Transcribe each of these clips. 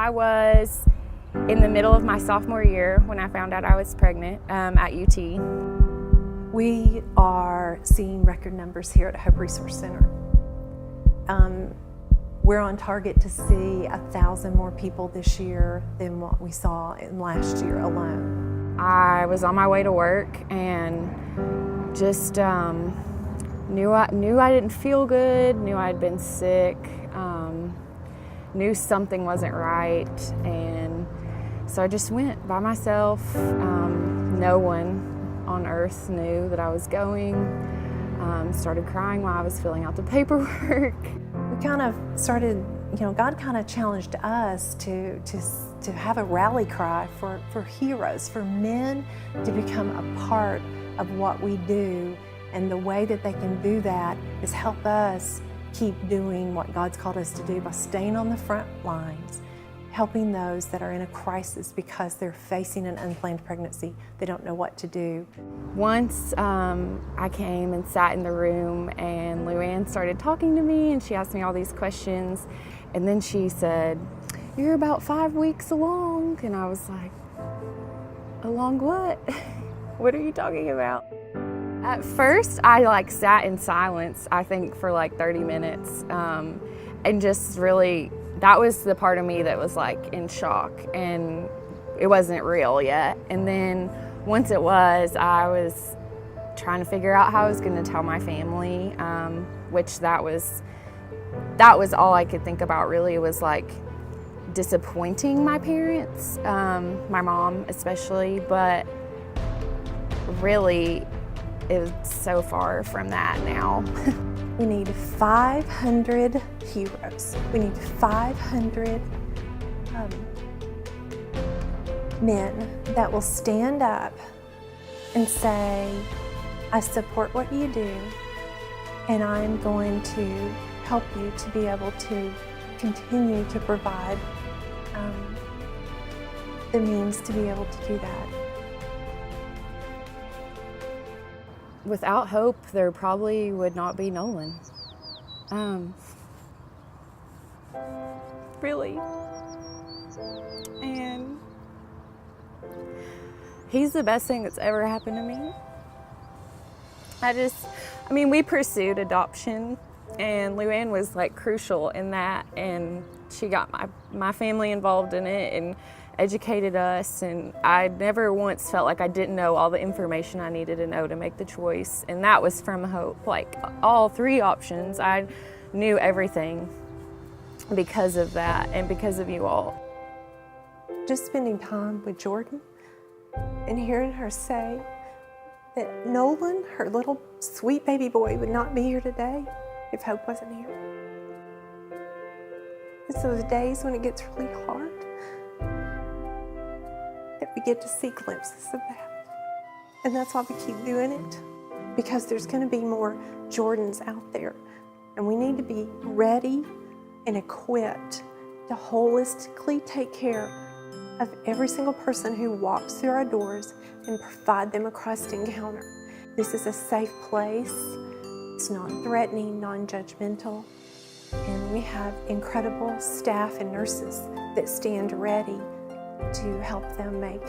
I was in the middle of my sophomore year when I found out I was pregnant at UT. We are seeing record numbers here at Hope Resource Center. We're on target to see 1,000 more people this year than what we saw in last year alone. I was on my way to work and just knew I didn't feel good, knew I'd been sick, knew something wasn't right, and so I just went by myself. No one on earth knew that I was going. Started crying while I was filling out the paperwork. We kind of started, God kind of challenged us to have a rally cry for heroes, for men to become a part of what we do. And the way that they can do that is help us keep doing what God's called us to do by staying on the front lines, helping those that are in a crisis because they're facing an unplanned pregnancy. They don't know what to do. Once I came and sat in the room and Luann started talking to me and she asked me all these questions, and then she said, "You're about 5 weeks along." And I was like, "Along what? What are you talking about?" At first, I sat in silence, I think for 30 minutes, and just really, that was the part of me that was in shock, and it wasn't real yet. And then once it was, I was trying to figure out how I was going to tell my family, which that was all I could think about really, was disappointing my parents, my mom especially, but really it was so far from that now. We need 500 heroes. We need 500 men that will stand up and say, "I support what you do, and I'm going to help you to be able to continue to provide the means to be able to do that." Without Hope, there probably would not be Nolan. Really. And he's the best thing that's ever happened to me. We pursued adoption, and Luann was crucial in that, and she got my family involved in it and educated us, and I never once felt like I didn't know all the information I needed to know to make the choice, and that was from Hope. All 3 options, I knew everything because of that and because of you all. Just spending time with Jordan and hearing her say that Nolan, her little sweet baby boy, would not be here today if Hope wasn't here. It's those days when it gets really hard that we get to see glimpses of that. And that's why we keep doing it, because there's going to be more Jordans out there. And we need to be ready and equipped to holistically take care of every single person who walks through our doors and provide them a Christ encounter. This is a safe place. It's non-threatening, non-judgmental. And we have incredible staff and nurses that stand ready to help them make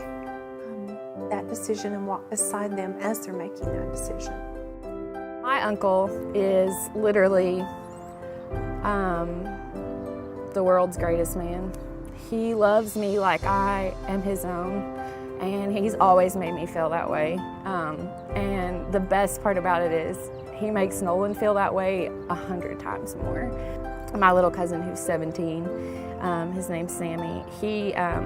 that decision and walk beside them as they're making that decision. My uncle is literally the world's greatest man. He loves me like I am his own, and he's always made me feel that way. And the best part about it is he makes Nolan feel that way 100 times more. My little cousin, who's 17, his name's Sammy,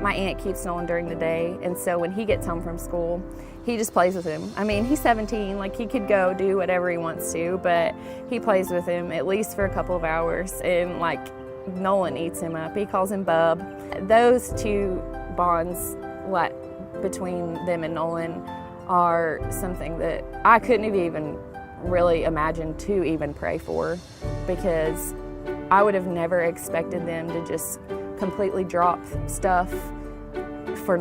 my aunt keeps Nolan during the day, and so when he gets home from school, he just plays with him. He's 17, he could go do whatever he wants to, but he plays with him at least for a couple of hours, and Nolan eats him up. He calls him Bub. Those 2 bonds between them and Nolan are something that I couldn't have even really imagined to even pray for, because I would have never expected them to just completely drop stuff for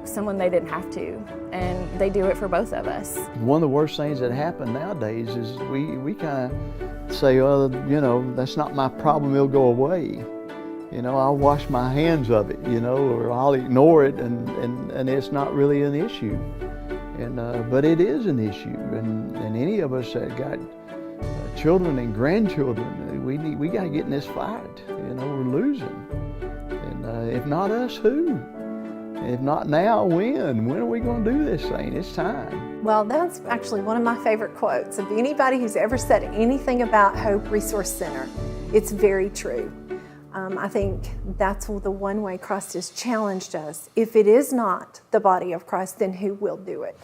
someone they didn't have to, and they do it for both of us. One of the worst things that happen nowadays is we kind of say, that's not my problem, it'll go away. you know, I'll wash my hands of it, you know, or I'll ignore it, and it's not really an issue. But it is an issue, and any of us that got children and grandchildren, we got to get in this fight. You know, we're losing, and if not us, who? If not now, when? When are we going to do this thing? It's time. Well, that's actually one of my favorite quotes of anybody who's ever said anything about Hope Resource Center. It's very true. I think that's the one way Christ has challenged us. If it is not the body of Christ, then who will do it?